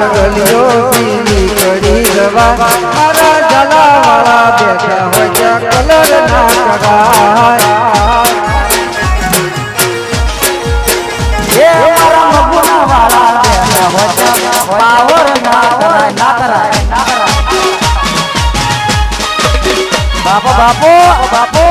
ગલીઓ પીલી કરી દવા મારા જલાવાળા બેઠા હોય ત્યાં કલર ના કરાય મારા મગુના વાળા બેઠા હોય ત્યાં પાવર ના કરાય બાપો બાપો બાપો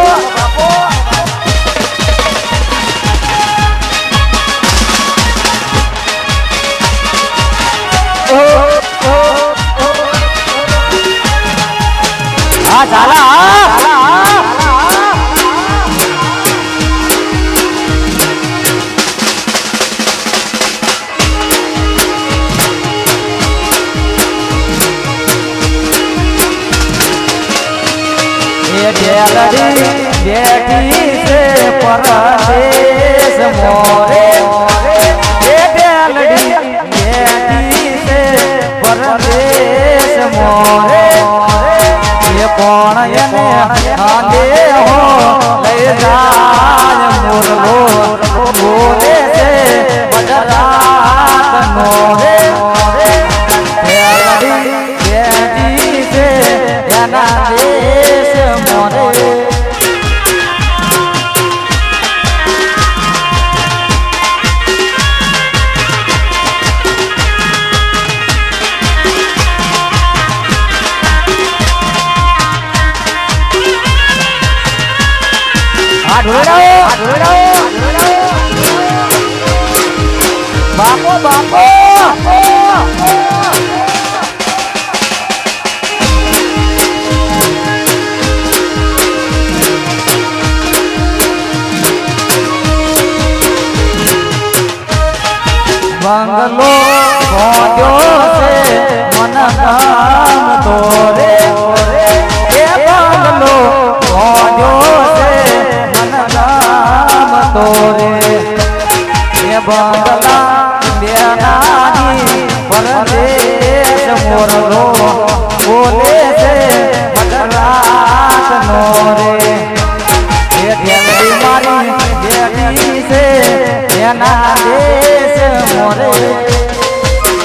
બેઠી છે પરદેશ મોરે બેલડી બેઠી છે પરદેશ મોરે એ પણ એને આંદે હો લઈ જાય મોરવો બોલે છે બજરાત મોરે બેલડી બેઠી છે એના દેશ મોરે બાપો બાપો બંગલો ભોગ્યો છે મન કામ તોરે એ બંગલો ભોગ્યો છે મન કામ તોરે એ